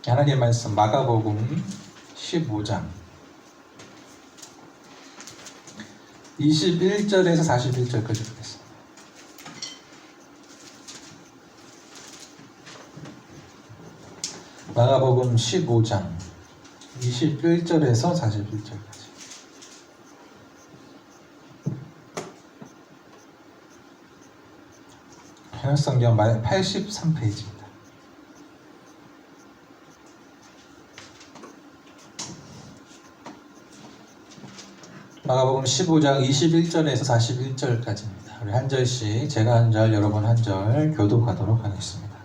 하나님의 말씀 마가복음 15장 21절에서 41절까지 보겠습니다. 마가복음 15장 21절에서 41절까지. 번역성경 83페이지입니다. 마가복음 15장 21절에서 41절까지입니다. 우리 한 절씩, 제가 한 절, 여러분 한 절 교독하도록 하겠습니다.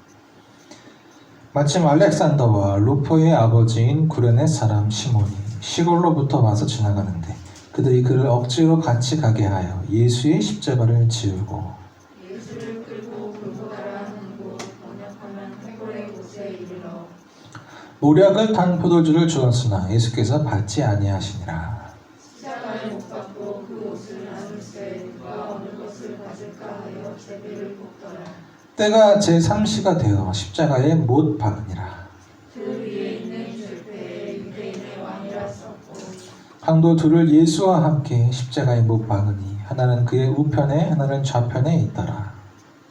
마침 알렉산더와 루포의 아버지인 구레네 사람 시몬이 시골로부터 와서 지나가는데 그들이 그를 억지로 같이 가게 하여 예수의 십자가를 지우고 예수를 끌고 골고다라 하는 곳, 번역하면 회골의 곳에 이르러 모략을 탄 포도주를 주었으나 예수께서 받지 아니하시니라. 십자가에 못 박고 그 옷을 나눌세 누가 어느 것을 가질까 하여 제비를 뽑더라. 때가 제3시가 되어 십자가에 못 박으니라. 그 위에 있는 줄패에 유대인의 왕이라 썼고 강도 둘을 예수와 함께 십자가에 못 박으니 하나는 그의 우편에 하나는 좌편에 있더라.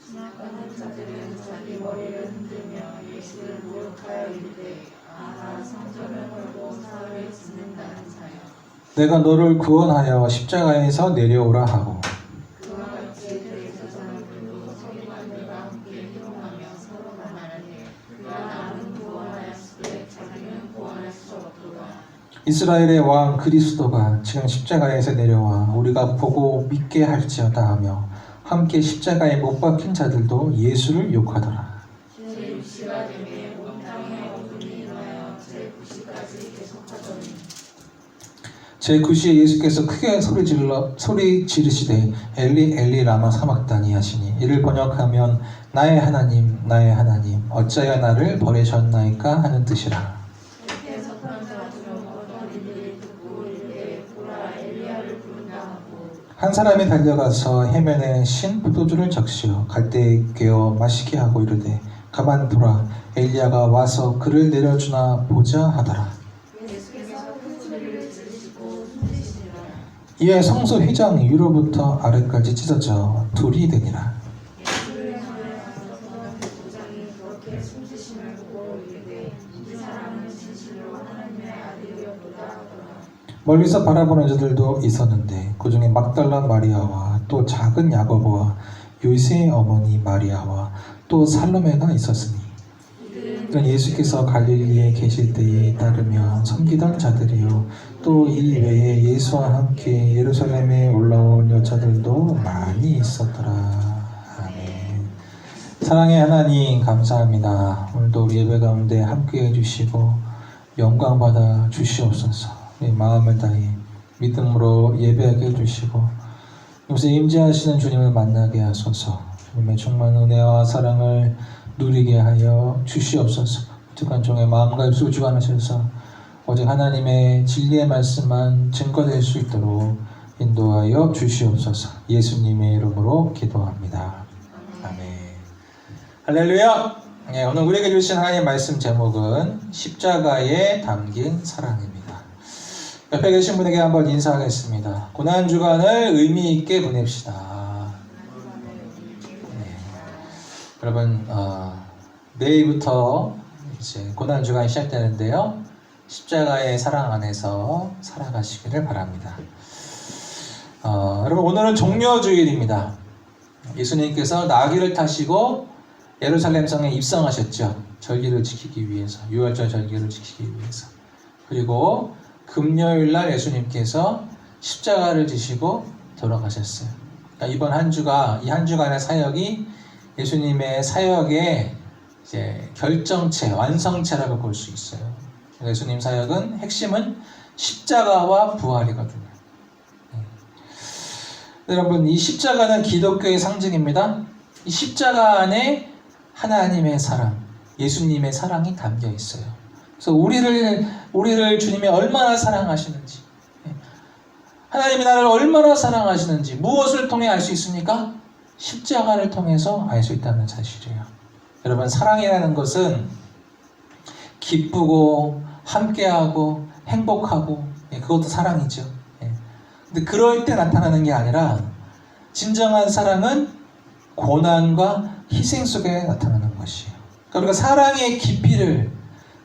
지나가는 자들은 자기 머리를 흔들며 예수를 모욕하여 이르되 아하 성전을 헐고 사흘을 짓는다는 자여 내가 너를 구원하여 십자가에서 내려오라 하고 그와 같이 대제사장을 불러 서기관들과 함께 희롱하며 서로 말하되 그가 나는 구원하였으되 자기는 구원할 수 없도다. 이스라엘의 왕 그리스도가 지금 십자가에서 내려와 우리가 보고 믿게 할지어다 하며 함께 십자가에 못 박힌 자들도 예수를 욕하더라. 제6시가 되매 온 땅에 어둠이 일어나여 제9시까지 계속하더니 제9시에 예수께서 크게 소리 지르시되 엘리 엘리 라마 사막다니 하시니 이를 번역하면 나의 하나님 어찌하여 나를 버리셨나이까 하는 뜻이라. 그렇게 석한 자들은 어떤 이들이 듣고 이르되 보라 엘리야를 부른다 하고 한 사람이 달려가서 해면에 신 포도주를 적시어 갈대에 que어 마시게 하고 이르되 가만두라 엘리야가 와서 그를 내려주나 보자 하더라. 예수께서 큰 소리를 지르시고 숨지시니라. 이에 성소 휘장 위로부터 아래까지 찢어져 둘이 되니라. 예수를 향하여 가서 대제사장이 그렇게 숨지심을 보고 이르되 이 사람은 진실로 하나님의 아들이었도다 하더라. 멀리서 바라보는 자들도 있었는데 그 중에 막달라 마리아와 또 작은 야고보와 요새의 어머니 마리아와 또 살로메가 있었으니 이들은 예수께서 갈릴리에 계실 때에 따르며 섬기던 자들이요 또 이 외에 예수와 함께 예루살렘에 올라온 여자들도 많이 있었더라. 아멘. 사랑의 하나님 감사합니다. 오늘도 우리 예배 가운데 함께 해주시고 영광 받아 주시옵소서. 우리 마음을 다해 믿음으로 예배하게 해주시고 요새 임재하시는 주님을 만나게 하소서. 주님의 충만한 은혜와 사랑을 누리게 하여 주시옵소서. 특한 종의 마음과 입술 주관하셔서 오직 하나님의 진리의 말씀만 증거될 수 있도록 인도하여 주시옵소서. 예수님의 이름으로 기도합니다. 아멘. 할렐루야. 네, 오늘 우리에게 주신 하나님의 말씀 제목은 십자가에 담긴 사랑입니다. 옆에 계신 분에게 한번 인사하겠습니다. 고난주간을 의미 있게 보냅시다. 네. 여러분 내일부터 이제 고난주간이 시작되는데요. 십자가의 사랑 안에서 살아가시기를 바랍니다. 여러분 오늘은 종려주일입니다. 예수님께서 나귀를 타시고 예루살렘 성에 입성하셨죠. 절기를 지키기 위해서, 유월절 절기를 지키기 위해서. 그리고 금요일날 예수님께서 십자가를 지시고 돌아가셨어요. 그러니까 이번 한 주가, 이 한 주간의 사역이 예수님의 사역의 이제 결정체, 완성체라고 볼 수 있어요. 예수님 사역은 핵심은 십자가와 부활이거든요. 여러분, 이 십자가는 기독교의 상징입니다. 이 십자가 안에 하나님의 사랑, 예수님의 사랑이 담겨 있어요. 그래서 우리를 주님이 얼마나 사랑하시는지, 하나님이 나를 얼마나 사랑하시는지 무엇을 통해 알 수 있습니까? 십자가를 통해서 알 수 있다는 사실이에요. 여러분, 사랑이라는 것은 기쁘고 함께하고 행복하고, 그것도 사랑이죠. 근데 그럴 때 나타나는 게 아니라 진정한 사랑은 고난과 희생 속에 나타나는 것이에요. 그러니까 사랑의 깊이를,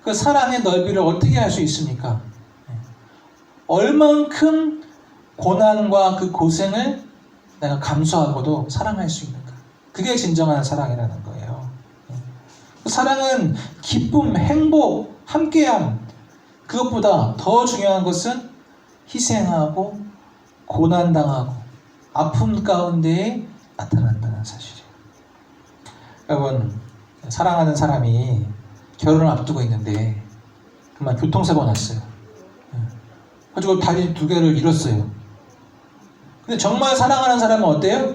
그 사랑의 넓이를 어떻게 할 수 있습니까? 얼만큼 고난과 그 고생을 내가 감수하고도 사랑할 수 있는가? 그게 진정한 사랑이라는 거예요. 사랑은 기쁨, 행복, 함께함, 그것보다 더 중요한 것은 희생하고 고난당하고 아픔 가운데에 나타난다는 사실이에요. 여러분, 사랑하는 사람이 결혼을 앞두고 있는데 그만 교통사고 났어요. 가지고 다리 2개를 잃었어요. 근데 정말 사랑하는 사람은 어때요?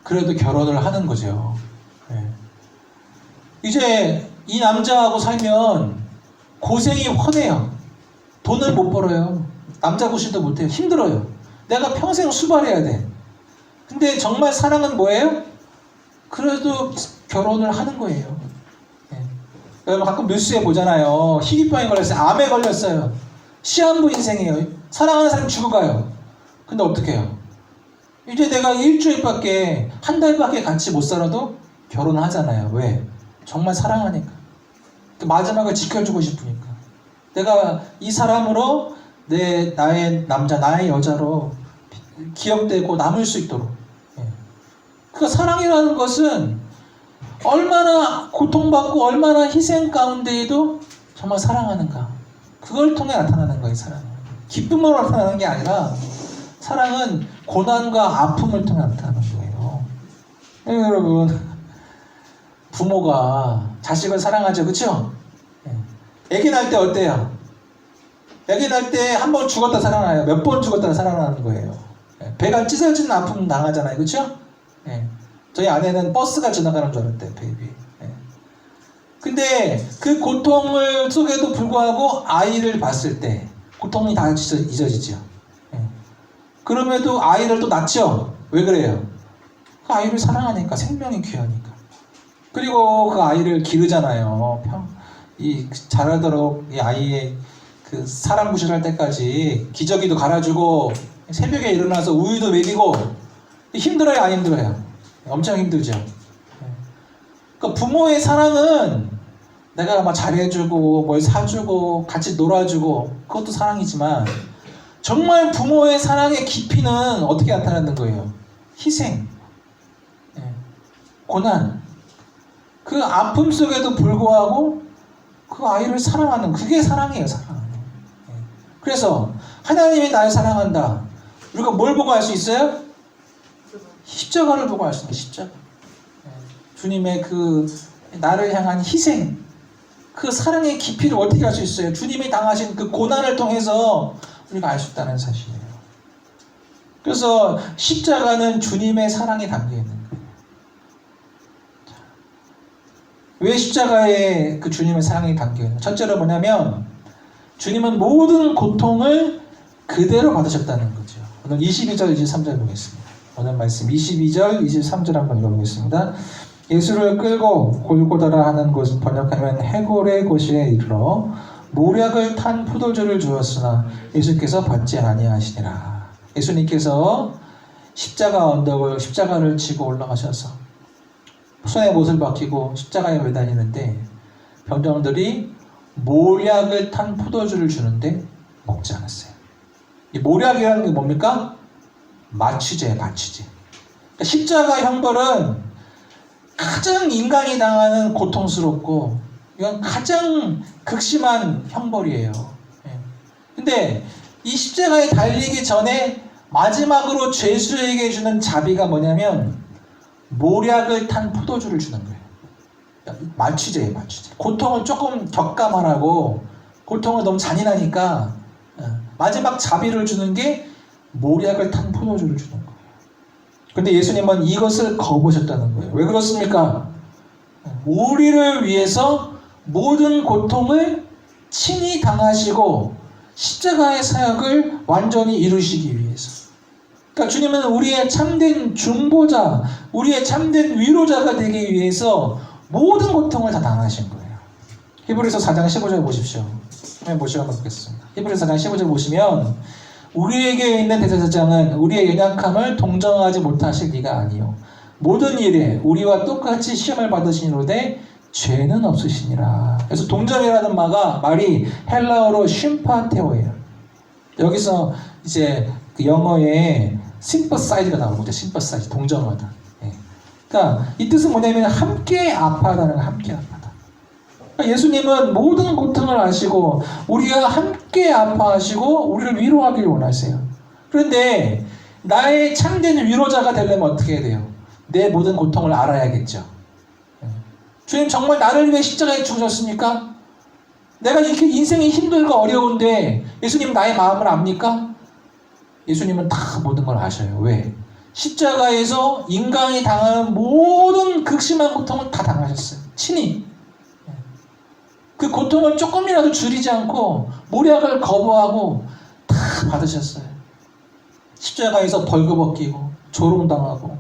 그래도 결혼을 하는 거죠. 이제 이 남자하고 살면 고생이 훤해요. 돈을 못 벌어요. 남자 구실도 못해요. 힘들어요. 내가 평생 수발해야 돼. 근데 정말 사랑은 뭐예요? 그래도 결혼을 하는 거예요. 여러분 가끔 뉴스에 보잖아요. 희귀병에 걸렸어요. 암에 걸렸어요. 시한부 인생이에요. 사랑하는 사람이 죽어가요. 근데 어떻게 해요? 이제 내가 일주일밖에, 한 달밖에 같이 못 살아도 결혼을 하잖아요. 왜? 정말 사랑하니까. 그 마지막을 지켜주고 싶으니까. 내가 이 사람으로 나의 남자, 나의 여자로 기억되고 남을 수 있도록. 그 사랑이라는 것은 얼마나 고통받고 얼마나 희생 가운데에도 정말 사랑하는가. 그걸 통해 나타나는 거예요, 사랑은. 기쁨으로 나타나는 게 아니라 사랑은 고난과 아픔을 통해 나타나는 거예요. 여러분, 부모가 자식을 사랑하죠, 그렇죠? 아기 낳을 때 어때요? 아기 낳을 때 한 번 죽었다 살아나요. 몇 번 죽었다 살아나는 거예요. 배가 찢어지는 아픔 당하잖아요, 그렇죠? 저희 아내는 버스가 지나가는 줄 알았대요, 베이비. 근데 그 고통을 속에도 불구하고 아이를 봤을 때 고통이 다 잊어지죠. 그럼에도 아이를 또 낳죠. 왜 그래요? 그 아이를 사랑하니까, 생명이 귀하니까. 그리고 그 아이를 기르잖아요. 자라도록 이 아이의 그 사랑 구실할 때까지 기저귀도 갈아주고 새벽에 일어나서 우유도 먹이고. 힘들어요, 안 힘들어요? 엄청 힘들죠. 그러니까 부모의 사랑은 내가 막 잘해주고 뭘 사주고 같이 놀아주고 그것도 사랑이지만 정말 부모의 사랑의 깊이는 어떻게 나타나는 거예요? 희생, 고난, 그 아픔 속에도 불구하고 그 아이를 사랑하는, 그게 사랑이에요, 사랑. 그래서 하나님이 나를 사랑한다. 우리가 뭘 보고 알 수 있어요? 십자가를 보고 알 수 있어요. 십자가. 주님의 그 나를 향한 희생, 그 사랑의 깊이를 어떻게 알 수 있어요? 주님이 당하신 그 고난을 통해서 우리가 알 수 있다는 사실이에요. 그래서 십자가는 주님의 사랑이 담겨 있는 거예요. 왜 십자가에 그 주님의 사랑이 담겨 있는 거예요? 첫째로 뭐냐면 주님은 모든 고통을 그대로 받으셨다는 거죠. 오늘 22절, 23절 보겠습니다. 오늘 말씀 22절, 23절 한번 읽어보겠습니다. 예수를 끌고 골고다라 하는 곳, 번역하면 해골의 곳에 이르러 모략을 탄 포도주를 주었으나 예수께서 받지 아니하시니라. 예수님께서 십자가 언덕을, 십자가를 지고 올라가셔서 손에 못을 박히고 십자가에 매달리는데 병정들이 모략을 탄 포도주를 주는데 먹지 않았어요. 이 모략이라는 게 뭡니까? 마취제예요, 마취제. 그러니까 십자가 형벌은 가장 인간이 당하는 고통스럽고 이건 가장 극심한 형벌이에요. 근데 이 십자가에 달리기 전에 마지막으로 죄수에게 주는 자비가 뭐냐면 모략을 탄 포도주를 주는 거예요. 마취제예요, 마취제. 고통을 조금 격감하라고, 고통을 너무 잔인하니까 마지막 자비를 주는 게 모략을 탄 포도주를 주는 거예요. 근데 예수님은 이것을 거부하셨다는 거예요. 왜 그렇습니까? 우리를 위해서 모든 고통을 친히 당하시고 십자가의 사역을 완전히 이루시기 위해서. 그러니까 주님은 우리의 참된 중보자, 우리의 참된 위로자가 되기 위해서 모든 고통을 다 당하신 거예요. 히브리서 4장 15절 보십시오. 한번 보시면 좋겠습니다. 히브리서 4장 15절 보시면 우리에게 있는 대제사장은 우리의 연약함을 동정하지 못하실 리가 아니요 모든 일에 우리와 똑같이 시험을 받으시노되 죄는 없으시니라. 그래서 동정이라는 말이 헬라어로 쉼파테오예요. 여기서 이제 그 영어에 sympathize가 나오는 거죠. sympathize, 동정하다. 예. 그러니까 이 뜻은 뭐냐면 함께 아파하다는 거, 함께 아파하다. 그러니까 예수님은 모든 고통을 아시고 우리가 함께 아파하시고 우리를 위로하기를 원하세요. 그런데 나의 참된 위로자가 되려면 어떻게 해야 돼요? 내 모든 고통을 알아야겠죠. 주님 정말 나를 위해 십자가에 죽으셨습니까? 내가 이렇게 인생이 힘들고 어려운데 예수님 나의 마음을 압니까? 예수님은 다 모든 걸 아셔요. 왜? 십자가에서 인간이 당하는 모든 극심한 고통을 다 당하셨어요. 친히. 그 고통을 조금이라도 줄이지 않고 모략을 거부하고 다 받으셨어요. 십자가에서 벌거벗기고 조롱당하고.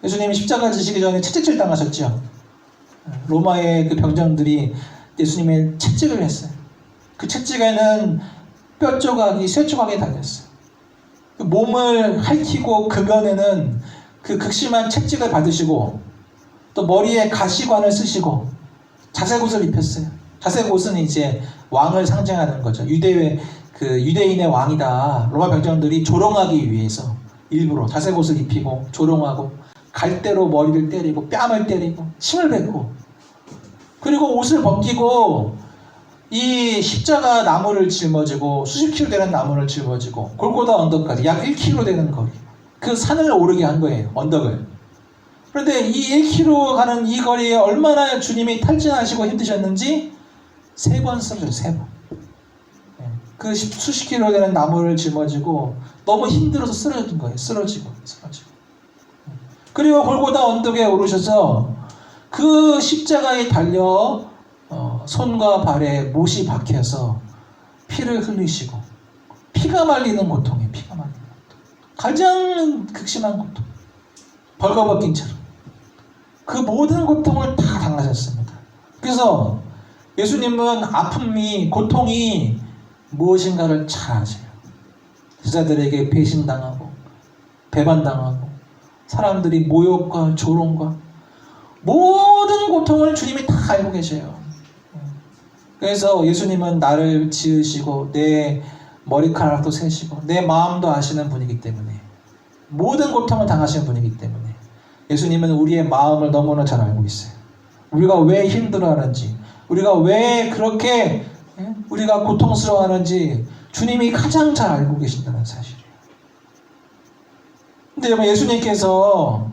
예수님이 십자가 지시기 전에 채찍질 당하셨죠. 로마의 그 병정들이 예수님의 채찍을 했어요. 그 채찍에는 뼈 조각이 쇠 조각이 달렸어요. 그 몸을 핥히고 그간에는 그 극심한 채찍을 받으시고 또 머리에 가시관을 쓰시고 자색옷을 입혔어요. 자색옷은 이제 왕을 상징하는 거죠. 유대인의 왕이다. 로마 병정들이 조롱하기 위해서 일부러 자색옷을 입히고 조롱하고 갈대로 머리를 때리고 뺨을 때리고 침을 뱉고 그리고 옷을 벗기고 이 십자가 나무를 짊어지고 수십 킬로 되는 나무를 짊어지고 골고다 언덕까지 약 1km 되는 거리 그 산을 오르게 한 거예요. 언덕을. 그런데 이 1km 가는 이 거리에 얼마나 주님이 탈진하시고 힘드셨는지 3번 쓰러졌어요. 3번. 그 수십 킬로 되는 나무를 짊어지고 너무 힘들어서 쓰러진 거예요. 쓰러지고. 그리고 골고다 언덕에 오르셔서 그 십자가에 달려 손과 발에 못이 박혀서 피를 흘리시고 피가 말리는 고통이에요. 피가 말리는 고통. 가장 극심한 고통. 벌거벗긴 채로. 그 모든 고통을 다 당하셨습니다. 그래서 예수님은 아픔이 고통이 무엇인가를 잘 아세요. 제자들에게 배신당하고 배반당하고 사람들이 모욕과 조롱과 모든 고통을 주님이 다 알고 계셔요. 그래서 예수님은 나를 지으시고 내 머리카락도 세시고 내 마음도 아시는 분이기 때문에 모든 고통을 당하시는 분이기 때문에 예수님은 우리의 마음을 너무나 잘 알고 있어요. 우리가 왜 힘들어하는지 우리가 왜 그렇게 우리가 고통스러워하는지 주님이 가장 잘 알고 계신다는 사실이에요. 근데 여러분 예수님께서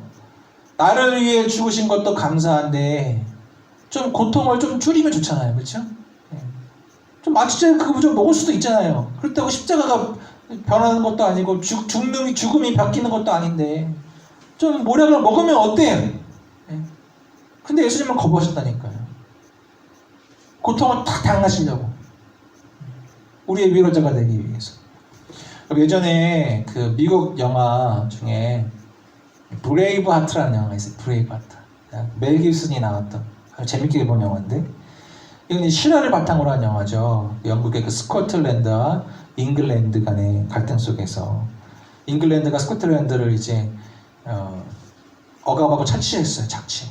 나를 위해 죽으신 것도 감사한데 좀 고통을 좀 줄이면 좋잖아요. 그렇죠? 좀 마취제 그거 좀 먹을 수도 있잖아요. 그렇다고 십자가가 변하는 것도 아니고 죽음이 바뀌는 것도 아닌데 좀 모략을 먹으면 어때요? 근데 예수님은 거부하셨다니까요. 고통을 다 당하시려고. 우리의 위로자가 되기 위해서. 예전에 그 미국 영화 중에 브레이브 하트라는 영화가 있어요. 브레이브 하트. 멜 깁슨이 나왔던 아주 재밌게 본 영화인데 이건 실화를 바탕으로 한 영화죠. 영국의 그 스코틀랜드와 잉글랜드 간의 갈등 속에서 잉글랜드가 스코틀랜드를 이제 억압하고 착취했어요. 착취.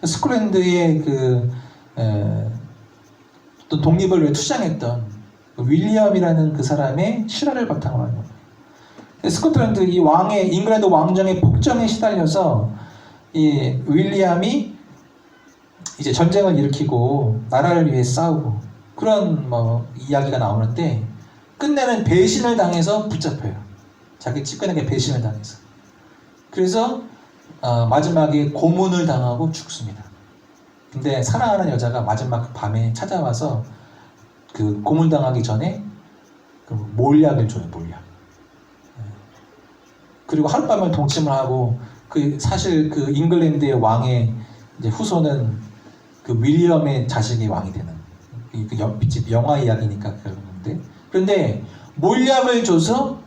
스코틀랜드의 또 독립을 위해 투쟁했던 윌리엄이라는 그 사람의 실화를 바탕으로 한 거예요. 스코틀랜드 이 왕의 잉글랜드 왕정의 폭정에 시달려서 이 윌리엄이 이제 전쟁을 일으키고 나라를 위해 싸우고 그런 이야기가 나오는데 끝내는 배신을 당해서 붙잡혀요. 자기 측근에게 배신을 당해서. 그래서 마지막에 고문을 당하고 죽습니다. 근데 사랑하는 여자가 마지막 밤에 찾아와서 그 고문당하기 전에 그 몰약을 줘요. 몰약. 그리고 하룻밤을 동침을 하고 사실 그 잉글랜드의 왕의 이제 후손은 그 윌리엄의 자식이 왕이 되는 영화 이야기니까 그런데 그런데 몰약을 줘서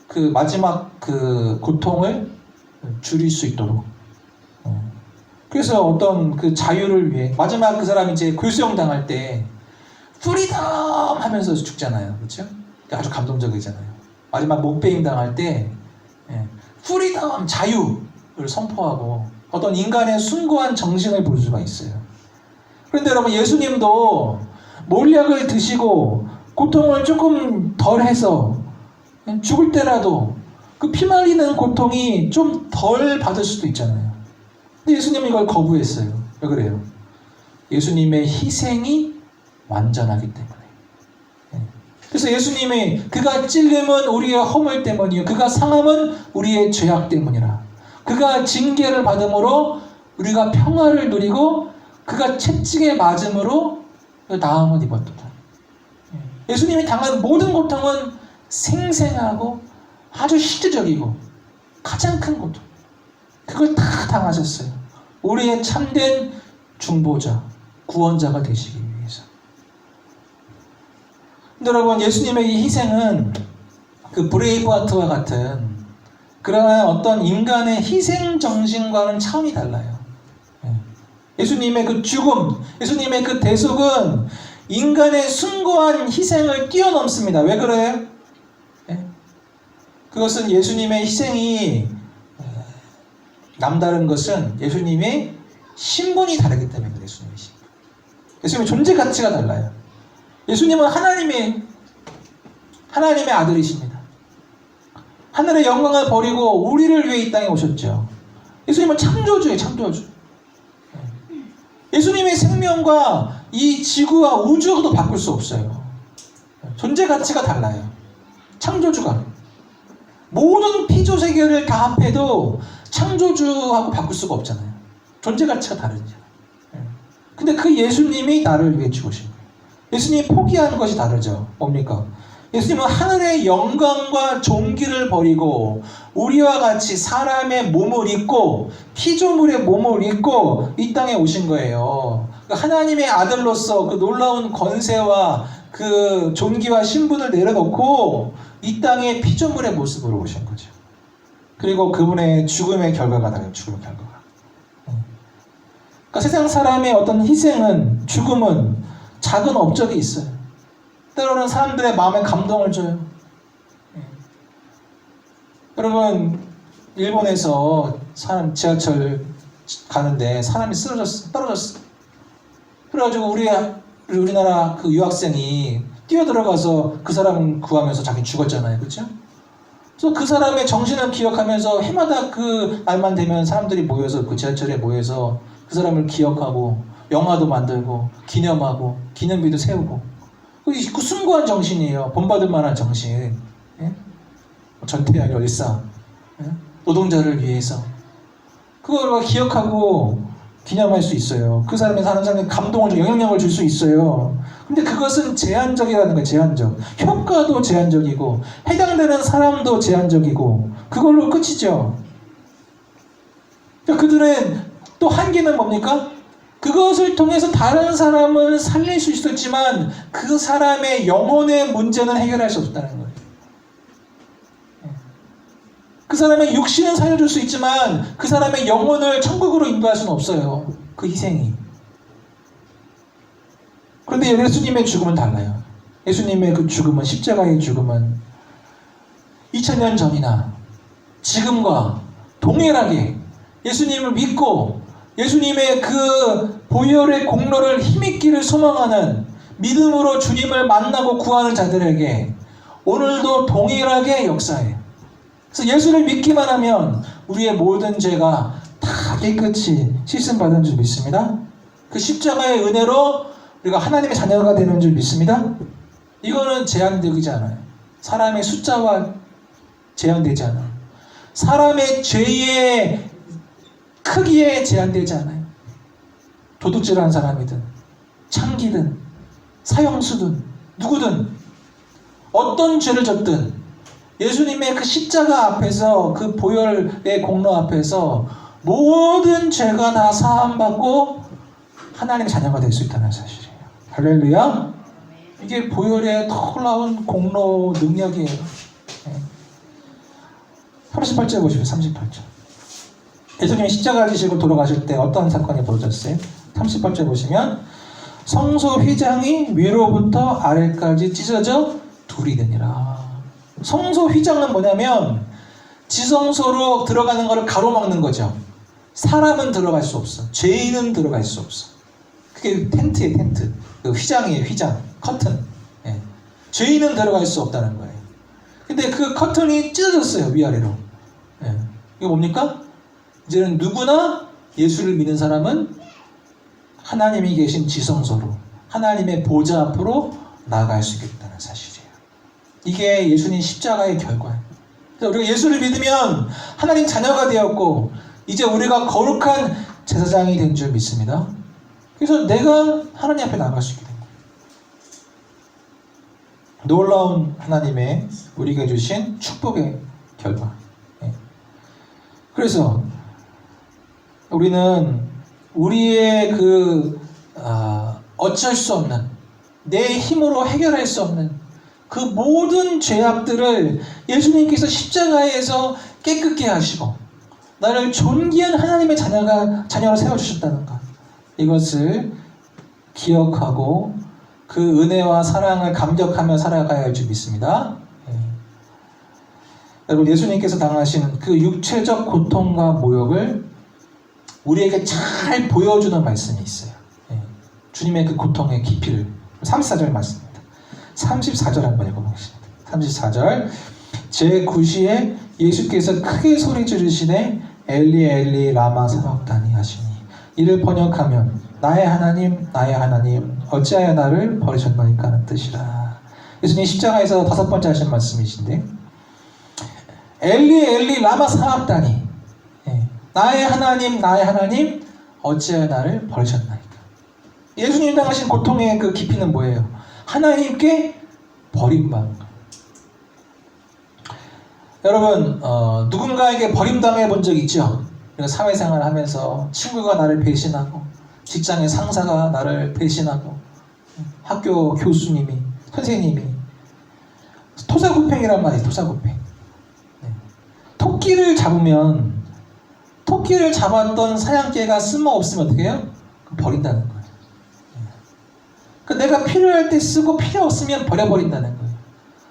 그 마지막 그 고통을 줄일 수 있도록 그래서 어떤 그 자유를 위해 마지막 그 사람이 이제 골수형 당할 때 프리덤 하면서 죽잖아요. 그렇죠? 아주 감동적이잖아요. 마지막 목베임 당할 때 프리덤 자유를 선포하고 어떤 인간의 숭고한 정신을 볼 수가 있어요. 그런데 여러분 예수님도 몰약을 드시고 고통을 조금 덜 해서 죽을 때라도 그 피말리는 고통이 좀 덜 받을 수도 있잖아요. 근데 예수님은 이걸 거부했어요. 왜 그래요? 예수님의 희생이 완전하기 때문에. 그래서 예수님이 그가 찔림은 우리의 허물 때문이요 그가 상함은 우리의 죄악 때문이라. 그가 징계를 받음으로 우리가 평화를 누리고 그가 채찍에 맞음으로 나음을 입었도다. 예수님이 당한 모든 고통은 생생하고 아주 실제적이고 가장 큰 고통. 그걸 다 당하셨어요. 우리의 참된 중보자, 구원자가 되시기 위해서. 근데 여러분 예수님의 이 희생은 그 브레이브하트와 같은 그러한 어떤 인간의 희생 정신과는 차원이 달라요. 예수님의 그 죽음, 예수님의 그 대속은 인간의 숭고한 희생을 뛰어넘습니다. 왜 그래요? 그것은 예수님의 희생이 남다른 것은 예수님의 신분이 다르기 때문입니다. 예수님의 존재 가치가 달라요. 예수님은 하나님의 아들이십니다. 하늘의 영광을 버리고 우리를 위해 이 땅에 오셨죠. 예수님은 창조주예요. 창조주. 예수님의 생명과 이 지구와 우주도 바꿀 수 없어요. 존재 가치가 달라요. 창조주가 모든 피조 세계를 다 합해도 창조주하고 바꿀 수가 없잖아요. 존재 가치가 다르죠. 근데 그 예수님이 나를 위해 죽으신 거예요. 예수님이 포기한 것이 다르죠. 뭡니까? 예수님은 하늘의 영광과 존귀를 버리고 우리와 같이 사람의 몸을 입고 피조물의 몸을 입고 이 땅에 오신 거예요. 하나님의 아들로서 그 놀라운 권세와 그 존귀와 신분을 내려놓고 이 땅에 피조물의 모습으로 오신 거죠. 그리고 그분의 죽음의 결과가 나요. 죽음의 결과가. 그러니까 세상 사람의 어떤 희생은, 죽음은 작은 업적이 있어요. 때로는 사람들의 마음에 감동을 줘요. 여러분 일본에서 사람 지하철 가는데 사람이 떨어졌어. 그래가지고 우리나라 그 유학생이 뛰어들어가서 그 사람을 구하면서 자기 죽었잖아요. 그렇죠? 그래서 그 사람의 정신을 기억하면서 해마다 그 날만 되면 사람들이 모여서 그 지하철에 모여서 그 사람을 기억하고 영화도 만들고 기념하고 기념비도 세우고 그 숭고한 정신이에요. 본받을 만한 정신. 예? 전태양 열사 예? 노동자를 위해서 그걸 기억하고 기념할 수 있어요. 그 사람이 사는 사람에 감동을 주고 영향력을 줄 수 있어요. 근데 그것은 제한적이라는 거예요. 제한적. 효과도 제한적이고 해당되는 사람도 제한적이고 그걸로 끝이죠. 그들은 또 한계는 뭡니까? 그것을 통해서 다른 사람을 살릴 수 있었지만 그 사람의 영혼의 문제는 해결할 수 없다는 거예요. 그 사람의 육신은 살려줄 수 있지만 그 사람의 영혼을 천국으로 인도할 수는 없어요. 그 희생이. 그런데 예수님의 죽음은 달라요. 예수님의 그 죽음은, 십자가의 죽음은 2000년 전이나 지금과 동일하게 예수님을 믿고 예수님의 그 보혈의 공로를 힘있기를 소망하는 믿음으로 주님을 만나고 구하는 자들에게 오늘도 동일하게 역사해요. 그래서 예수를 믿기만 하면 우리의 모든 죄가 다 깨끗이 씻음받은 줄 믿습니다. 그 십자가의 은혜로 우리가 하나님의 자녀가 되는 줄 믿습니다. 이거는 제한되지 않아요. 사람의 숫자와 제한되지 않아요. 사람의 죄의 크기에 제한되지 않아요. 도둑질하는 사람이든 창기든 사형수든 누구든 어떤 죄를 졌든 예수님의 그 십자가 앞에서 그 보혈의 공로 앞에서 모든 죄가 다 사함받고 하나님의 자녀가 될 수 있다는 사실이에요. 할렐루야. 이게 보혈의 놀라운 공로 능력이에요. 38절 보시면 38절. 예수님이 십자가 지시고 돌아가실 때 어떤 사건이 벌어졌어요? 38절 보시면 성소 휘장이 위로부터 아래까지 찢어져 둘이 되니라. 성소 휘장은 뭐냐면 지성소로 들어가는 것을 가로막는 거죠. 사람은 들어갈 수 없어. 죄인은 들어갈 수 없어. 그게 텐트예요, 텐트. 그 휘장이에요, 휘장. 커튼. 예. 죄인은 들어갈 수 없다는 거예요. 근데 그 커튼이 찢어졌어요, 위아래로. 예. 이거 뭡니까? 이제는 누구나 예수를 믿는 사람은 하나님이 계신 지성소로, 하나님의 보좌 앞으로 나아갈 수 있겠다는 사실이에요. 이게 예수님 십자가의 결과예요. 그래서 우리가 예수를 믿으면 하나님 자녀가 되었고 이제 우리가 거룩한 제사장이 된 줄 믿습니다. 그래서 내가 하나님 앞에 나아갈 수 있게 된 거예요. 놀라운 하나님의 우리에게 주신 축복의 결과. 예. 그래서 우리는 우리의 어쩔 수 없는, 내 힘으로 해결할 수 없는 그 모든 죄악들을 예수님께서 십자가에서 깨끗게 하시고 나를 존귀한 하나님의 자녀로 세워주셨다는 것, 이것을 기억하고 그 은혜와 사랑을 감격하며 살아가야 할 줄 믿습니다. 여러분, 예수님께서 당하신 그 육체적 고통과 모욕을 우리에게 잘 보여주는 말씀이 있어요. 주님의 그 고통의 깊이를. 34절 말씀입니다. 34절 한번 읽어보겠습니다. 34절. 제9시에 예수께서 크게 소리 지르시되 엘리 엘리 라마 사박다니 하시니, 이를 번역하면 나의 하나님 나의 하나님 어찌하여 나를 버리셨나이까 하는 뜻이라. 예수님 십자가에서 5번째 하신 말씀이신데, 엘리 엘리 라마 사박다니, 나의 하나님 어찌하여 나를 버리셨나이까. 예수님 당하신 고통의 그 깊이는 뭐예요? 하나님께 버림받은 거예요. 여러분, 누군가에게 버림당해 본 적 있죠? 사회생활을 하면서 친구가 나를 배신하고, 직장의 상사가 나를 배신하고, 학교 교수님이, 선생님이. 토사구팽이란 말이에요. 토사구팽. 토끼를 잡았던 사냥개가 쓸모없으면 어떻게 해요? 버린다는 거예요. 내가 필요할 때 쓰고 필요 없으면 버려버린다는 거예요.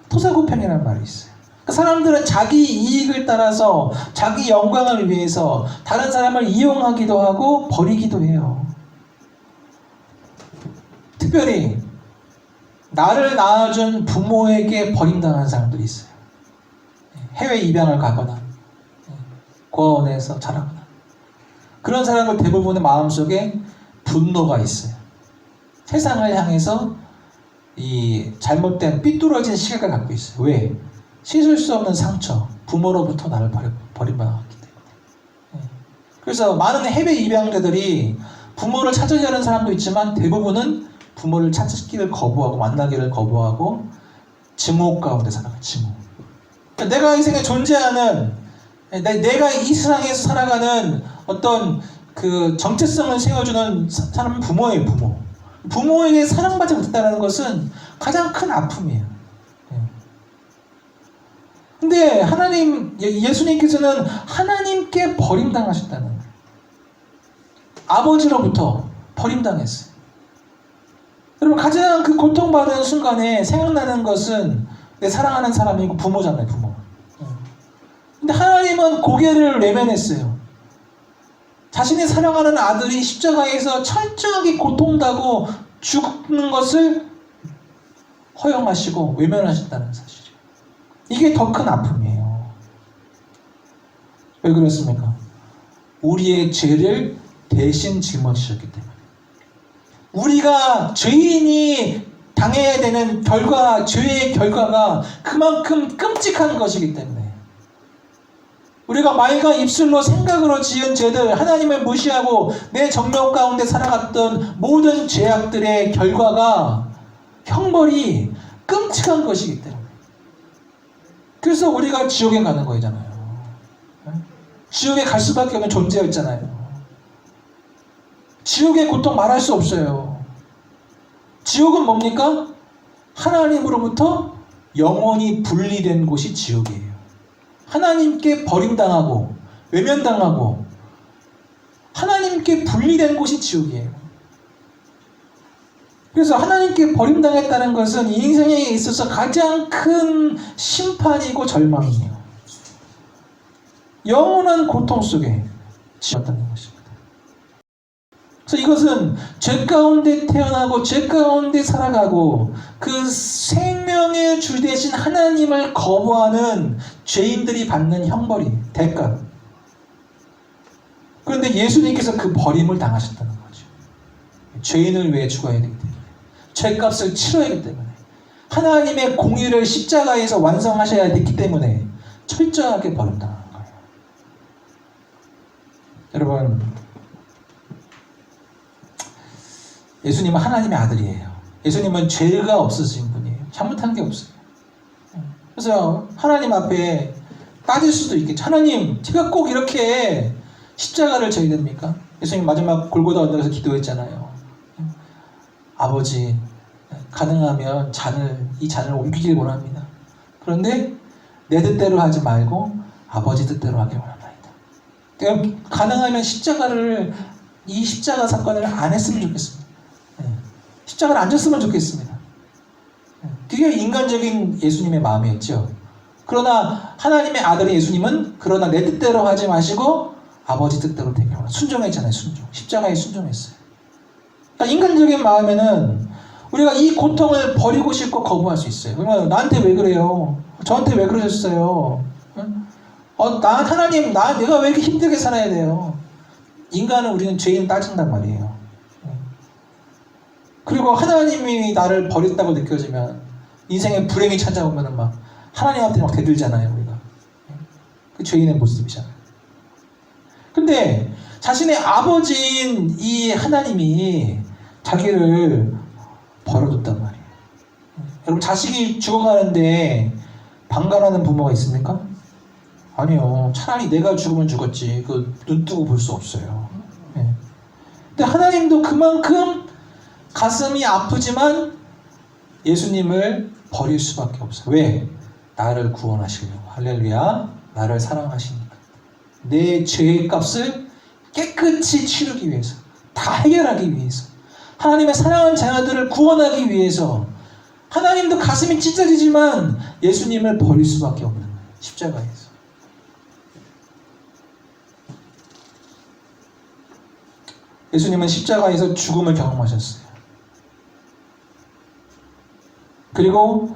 토사구팽이라는 말이 있어요. 사람들은 자기 이익을 따라서 자기 영광을 위해서 다른 사람을 이용하기도 하고 버리기도 해요. 특별히 나를 낳아준 부모에게 버림당한 사람들이 있어요. 해외 입양을 가거나 고아원에서 자라거나, 그런 사람들 대부분의 마음속에 분노가 있어요. 세상을 향해서 이 잘못된 삐뚤어진 시각을 갖고 있어요. 왜? 씻을 수 없는 상처, 부모로부터 나를 버림받았기 때문에. 그래서 많은 해외 입양자들이 부모를 찾으려는 사람도 있지만 대부분은 부모를 찾기를 거부하고 만나기를 거부하고 증오 가운데 살아가요. 증오. 내가 이 세상에 존재하는, 내가 이 세상에서 살아가는 어떤 그 정체성을 세워주는 사람은 부모예요. 부모에게 사랑받지 못했다는 것은 가장 큰 아픔이에요. 근데 예수님께서는 하나님께 버림당하셨다는 거예요. 아버지로부터 버림당했어요. 여러분, 가장 그 고통받은 순간에 생각나는 것은 내 사랑하는 사람이고 부모잖아요, 부모. 근데 하나님은 고개를 외면했어요. 자신이 사랑하는 아들이 십자가에서 철저하게 고통당하고 죽는 것을 허용하시고 외면하셨다는 사실이에요. 이게 더 큰 아픔이에요. 왜 그렇습니까? 우리의 죄를 대신 짊어지셨기 때문에. 우리가 죄인이 당해야 되는 죄의 결과가 그만큼 끔찍한 것이기 때문에, 우리가 말과 입술로 생각으로 지은 죄들, 하나님을 무시하고 내 정욕 가운데 살아갔던 모든 죄악들의 결과가, 형벌이 끔찍한 것이기 때문에. 그래서 우리가 지옥에 가는 거잖아요. 지옥에 갈 수밖에 없는 존재였잖아요. 지옥의 고통 말할 수 없어요. 지옥은 뭡니까? 하나님으로부터 영원히 분리된 곳이 지옥이에요. 하나님께 버림당하고 외면당하고 하나님께 분리된 곳이 지옥이에요. 그래서 하나님께 버림당했다는 것은 인생에 있어서 가장 큰 심판이고 절망이에요. 영원한 고통 속에 지었다는 것입니다. 그래서 이것은 죄 가운데 태어나고 죄 가운데 살아가고 그 생명의 주 되신 하나님을 거부하는 죄인들이 받는 형벌이 대가. 그런데 예수님께서 그 버림을 당하셨다는 거죠. 죄인을 위해 죽어야 되기 때문에, 죄값을 치러야 하기 때문에, 하나님의 공의를 십자가에서 완성하셔야 됐기 때문에 철저하게 버림당한 거예요. 여러분, 예수님은 하나님의 아들이에요. 예수님은 죄가 없으신 분이에요. 잘못한 게 없어요. 그래서 하나님 앞에 따질 수도 있겠죠. 하나님, 제가 꼭 이렇게 십자가를 져야 됩니까? 예수님 마지막 골고다 언덕에서 기도했잖아요. 아버지, 가능하면 이 잔을 옮기길 원합니다. 그런데 내 뜻대로 하지 말고 아버지 뜻대로 하길 원합니다. 그러니까 가능하면 이 십자가 사건을 안 했으면 좋겠습니다. 십자가를 안 졌으면 좋겠습니다. 그게 인간적인 예수님의 마음이었죠. 그러나 하나님의 아들인 예수님은 그러나 내 뜻대로 하지 마시고 아버지 뜻대로 되길 원합니다. 순종했잖아요. 십자가에 순종했어요. 그러니까 인간적인 마음에는 우리가 이 고통을 버리고 싶고 거부할 수 있어요. 그러면 나한테 왜 그래요? 저한테 왜 그러셨어요? 하나님, 내가 왜 이렇게 힘들게 살아야 돼요? 인간은 우리는 죄인 따진단 말이에요. 그리고 하나님이 나를 버렸다고 느껴지면 인생에 불행이 찾아오면 막 하나님한테 막 대들잖아요. 우리가. 그 죄인의 모습이잖아요. 근데 자신의 아버지인 이 하나님이 자기를 버려뒀단 말이에요. 여러분, 자식이 죽어가는데 방관하는 부모가 있습니까? 아니요. 차라리 내가 죽으면 죽었지. 눈 뜨고 볼 수 없어요. 근데 하나님도 그만큼 가슴이 아프지만 예수님을 버릴 수밖에 없어요. 왜? 나를 구원하시려고. 할렐루야. 나를 사랑하시니까. 내 죄의 값을 깨끗이 치르기 위해서, 다 해결하기 위해서, 하나님의 사랑하는 자녀들을 구원하기 위해서 하나님도 가슴이 찢어지지만 예수님을 버릴 수밖에 없는 거예요. 십자가에서. 예수님은 십자가에서 죽음을 경험하셨어요. 그리고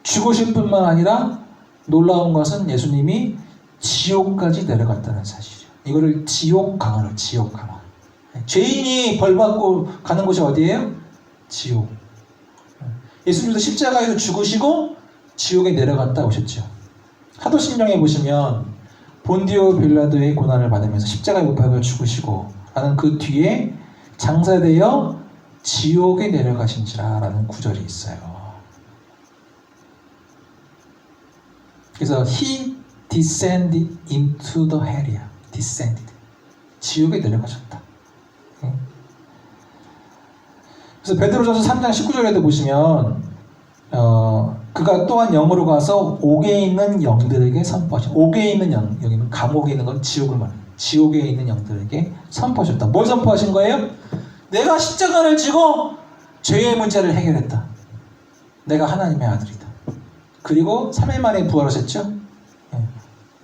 죽으실 뿐만 아니라 놀라운 것은 예수님이 지옥까지 내려갔다는 사실이죠. 이거를 지옥 강화로, 지옥 강화. 죄인이 벌받고 가는 곳이 어디예요? 지옥. 예수님도 십자가에서 죽으시고 지옥에 내려갔다 오셨죠. 사도신경에 보시면 본디오 빌라도의 고난을 받으면서 십자가에 못 박혀 죽으시고 라는 그 뒤에 장사되어 지옥에 내려가신지라 라는 구절이 있어요. 그래서 He descended into the hell이야. descended. 지옥에 내려가셨다. 그래서 베드로전서 3장 19절에도 보시면 그가 또한 영으로 가서 옥에 있는 영들에게 선포하셨다. 옥에 있는 영, 여기는 감옥에 있는 건 지옥을 말해요. 지옥에 있는 영들에게 선포하셨다. 뭘 선포하신 거예요? 내가 십자가를 지고 죄의 문제를 해결했다. 내가 하나님의 아들이다. 그리고 3일 만에 부활하셨죠.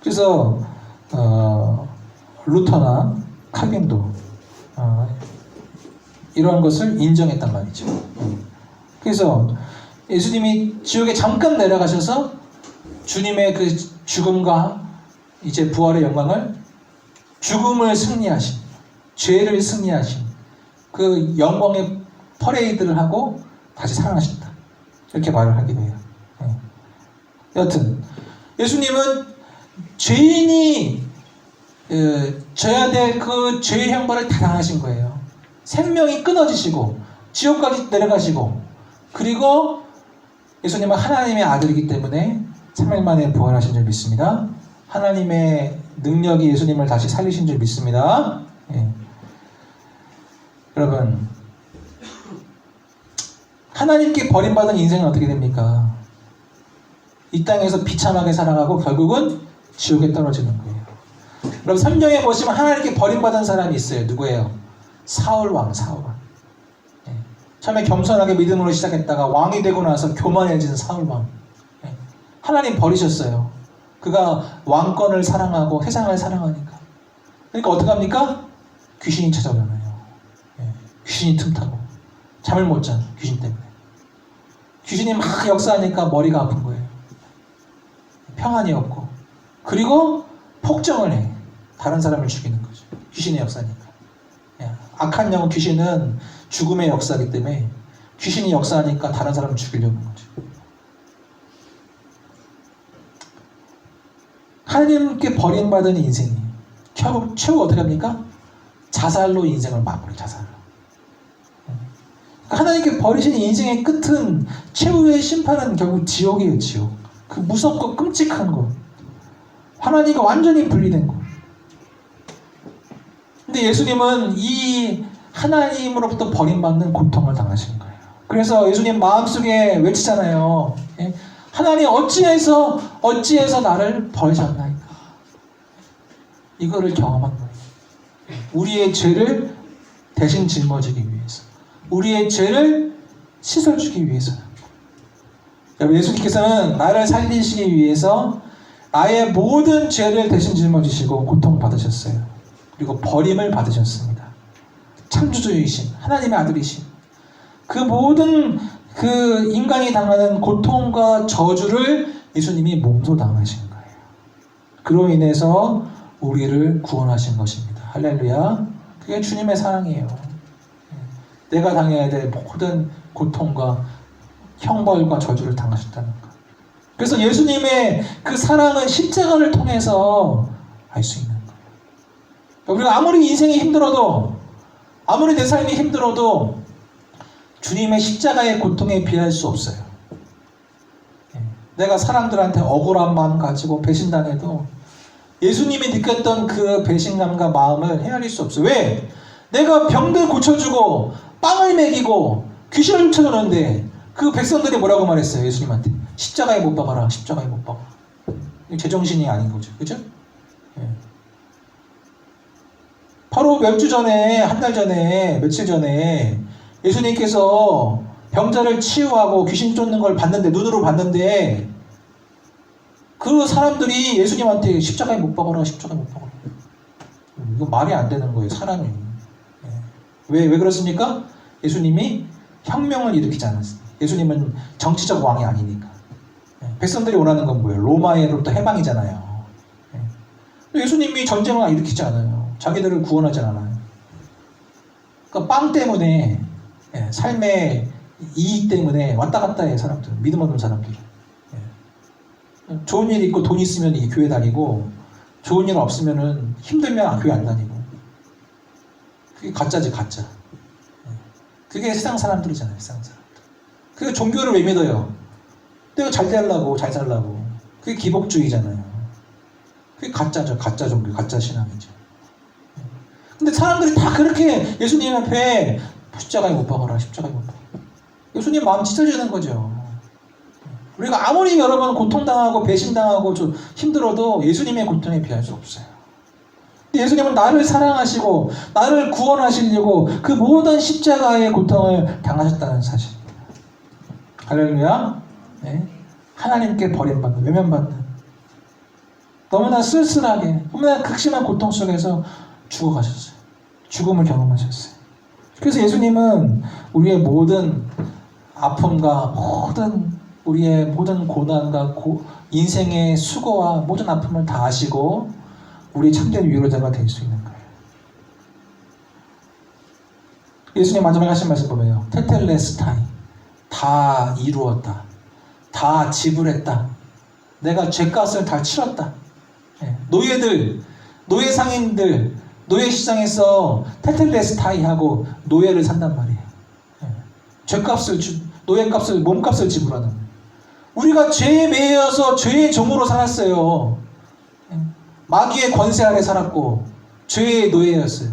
그래서 루터나 칼빈도 이러한 것을 인정했단 말이죠. 그래서 예수님이 지옥에 잠깐 내려가셔서 주님의 그 죽음과 이제 부활의 영광을, 죽음을 승리하신, 죄를 승리하신 그 영광의 퍼레이드를 하고 다시 살아나신다. 이렇게 말을 하기도 해요. 여튼 예수님은 죄인이 져야 될 그 죄의 형벌을 다 당하신 거예요. 생명이 끊어지시고 지옥까지 내려가시고, 그리고 예수님은 하나님의 아들이기 때문에 3일 만에 부활하신 줄 믿습니다. 하나님의 능력이 예수님을 다시 살리신 줄 믿습니다. 여러분, 하나님께 버림받은 인생은 어떻게 됩니까? 이 땅에서 비참하게 살아가고 결국은 지옥에 떨어지는 거예요. 여러분 성경에 보시면 하나님께 버림받은 사람이 있어요. 누구예요? 사울왕. 예. 처음에 겸손하게 믿음으로 시작했다가 왕이 되고 나서 교만해진 사울왕. 예. 하나님 버리셨어요. 그가 왕권을 사랑하고 세상을 사랑하니까. 그러니까 어떡합니까? 귀신이 찾아오잖아요. 예. 귀신이 틈타고 잠을 못 자. 귀신 때문에. 귀신이 막 역사하니까 머리가 아픈 거예요. 평안이 없고. 그리고 폭정을 해. 다른 사람을 죽이는 거죠. 귀신의 역사니까. 예. 악한 영혼 귀신은 죽음의 역사이기 때문에 귀신이 역사하니까 다른 사람을 죽이려는 거죠. 하나님께 버림받은 인생이 최후 어떻게 합니까? 자살로 인생을 마무리. 자살로. 하나님께 버리신 인생의 끝은 최후의 심판은 결국 지옥이에요. 지옥. 그 무섭고 끔찍한 것. 하나님과 완전히 분리된 것. 근데 예수님은 이 하나님으로부터 버림받는 고통을 당하신 거예요. 그래서 예수님 마음속에 외치잖아요. 예? 하나님 어찌해서 나를 버리셨나이까. 이거를 경험한 거예요. 우리의 죄를 대신 짊어지기 위해서. 우리의 죄를 씻어주기 위해서. 예수님께서는 나를 살리시기 위해서 나의 모든 죄를 대신 짊어지시고 고통받으셨어요. 그리고 버림을 받으셨습니다. 창조주이신 하나님의 아들이신 그 모든 그 인간이 당하는 고통과 저주를 예수님이 몸소 당하신 거예요. 그로 인해서 우리를 구원하신 것입니다. 할렐루야. 그게 주님의 사랑이에요. 내가 당해야 될 모든 고통과 형벌과 저주를 당하셨다는 것. 그래서 예수님의 그 사랑은 십자가를 통해서 알 수 있는 거예요. 우리가 아무리 인생이 힘들어도, 아무리 내 삶이 힘들어도 주님의 십자가의 고통에 비할 수 없어요. 내가 사람들한테 억울한 마음 가지고 배신당해도 예수님이 느꼈던 그 배신감과 마음을 헤아릴 수 없어요. 왜? 내가 병들 고쳐주고 빵을 먹이고 귀신을 쫓아오는데 그 백성들이 뭐라고 말했어요? 예수님한테 십자가에 못 박아라. 십자가에 못 박아. 제정신이 아닌 거죠. 그죠? 예. 바로 몇 주 전에, 한 달 전에, 며칠 전에 예수님께서 병자를 치유하고 귀신 쫓는 걸 봤는데, 눈으로 봤는데 그 사람들이 예수님한테 십자가에 못 박아라. 십자가에 못 박아라. 이거 말이 안 되는 거예요. 사람이. 예. 왜 그렇습니까? 예수님이 혁명을 일으키지 않았습니다. 예수님은 정치적 왕이 아니니까. 백성들이 원하는 건 뭐예요? 로마로부터 해방이잖아요. 예수님이 전쟁을 일으키지 않아요. 자기들을 구원하지 않아요. 그러니까 빵 때문에, 삶의 이익 때문에 왔다 갔다 해, 사람들. 믿음 없는 사람들. 좋은 일 있고 돈 있으면 이 교회 다니고, 좋은 일 없으면 힘들면 교회 안 다니고. 그게 가짜지, 가짜. 그게 세상 사람들이잖아요, 세상 사람들. 그게 종교를 왜 믿어요? 내가 잘 되려고, 잘 살라고. 그게 기복주의잖아요. 그게 가짜죠, 가짜 종교, 가짜 신앙이죠. 근데 사람들이 다 그렇게 예수님 앞에 십자가에 못 박아라, 십자가에 못 박아라. 예수님 마음 찢어지는 거죠. 우리가 아무리 여러분 고통당하고 배신당하고 좀 힘들어도 예수님의 고통에 비할 수 없어요. 예수님은 나를 사랑하시고 나를 구원하시려고 그 모든 십자가의 고통을 당하셨다는 사실입니다. 할렐루야. 네. 하나님께 버림받는, 외면받는, 너무나 쓸쓸하게, 너무나 극심한 고통 속에서 죽어가셨어요. 죽음을 경험하셨어요. 그래서 예수님은 우리의 모든 아픔과 모든 우리의 모든 고난과 인생의 수고와 모든 아픔을 다 아시고 우리 참된 위로자가 될 수 있는 거예요. 예수님 마지막에 하신 말씀 보면요. 테텔레스타이. 다 이루었다. 다 지불했다. 내가 죄값을 다 치렀다. 노예들, 노예 상인들, 노예 시장에서 테텔레스타이 하고 노예를 산단 말이에요. 죄값을, 노예값을, 몸값을 지불하는 거예요. 우리가 죄에 매여서 죄의 종으로 살았어요. 마귀의 권세 아래 살았고 죄의 노예였어요.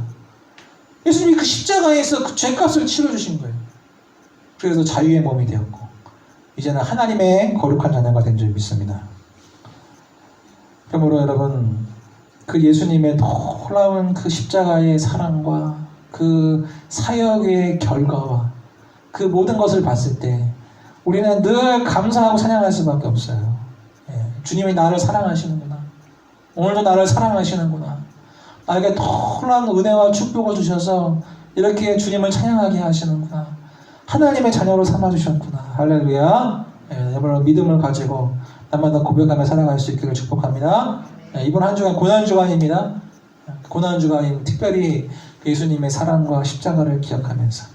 예수님이 그 십자가에서 그 죄값을 치러주신 거예요. 그래서 자유의 몸이 되었고 이제는 하나님의 거룩한 자녀가 된 줄 믿습니다. 그러므로 여러분 그 예수님의 놀라운 그 십자가의 사랑과 그 사역의 결과와 그 모든 것을 봤을 때 우리는 늘 감사하고 찬양할 수밖에 없어요. 예, 주님이 나를 사랑하시는구나. 오늘도 나를 사랑하시는구나. 나에게 놀라운 은혜와 축복을 주셔서 이렇게 주님을 찬양하게 하시는구나. 하나님의 자녀로 삼아주셨구나. 할렐루야. 예, 여러분 믿음을 가지고 날마다 고백하며 살아갈 수 있기를 축복합니다. 예, 이번 한 주간 고난주간입니다. 고난주간인 특별히 예수님의 사랑과 십자가를 기억하면서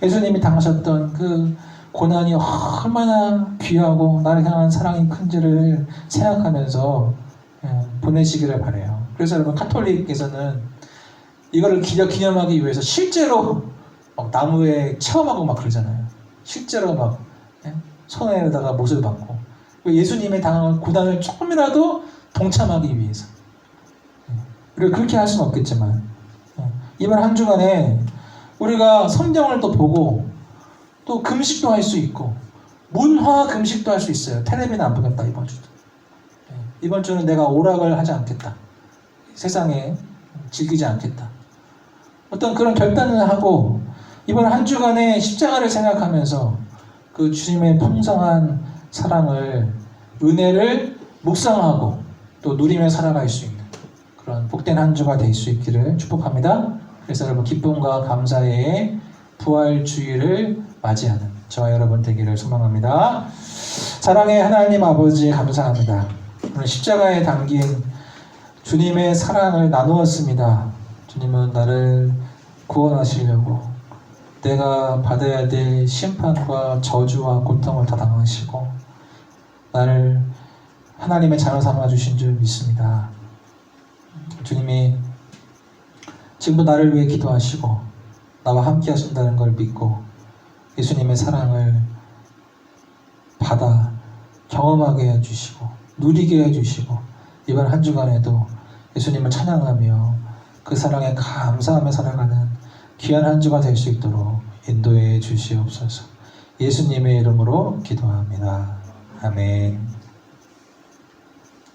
예수님이 당하셨던 그 고난이 얼마나 귀하고 나를 향한 사랑이 큰지를 생각하면서 보내시기를 바라요. 그래서 여러분 카톨릭에서는 이거를 기념하기 위해서 실제로 막 나무에 체험하고 막 그러잖아요. 실제로 막 손에다가 못을 받고 예수님의 당한 고난을 조금이라도 동참하기 위해서. 그리고 그렇게 할 수는 없겠지만 이번 한 주간에 우리가 성경을 또 보고 또 금식도 할 수 있고 문화 금식도 할 수 있어요. 텔레비는 안 보겠다 이번 주도. 이번 주는 내가 오락을 하지 않겠다. 세상에 즐기지 않겠다. 어떤 그런 결단을 하고 이번 한 주간에 십자가를 생각하면서 그 주님의 풍성한 사랑을 은혜를 묵상하고 또 누리며 살아갈 수 있는 그런 복된 한 주가 될 수 있기를 축복합니다. 그래서 여러분 기쁨과 감사의 부활주의를 맞이하는 저와 여러분 되기를 소망합니다. 사랑의 하나님 아버지 감사합니다. 오늘 십자가에 담긴 주님의 사랑을 나누었습니다. 주님은 나를 구원하시려고 내가 받아야 될 심판과 저주와 고통을 다 당하시고 나를 하나님의 자녀 삼아 주신 줄 믿습니다. 주님이 지금도 나를 위해 기도하시고 나와 함께 하신다는 걸 믿고 예수님의 사랑을 받아 경험하게 해주시고 누리게 해주시고 이번 한 주간에도 예수님을 찬양하며 그 사랑에 감사하며 살아가는 귀한 한 주가 될 수 있도록 인도해 주시옵소서. 예수님의 이름으로 기도합니다. 아멘.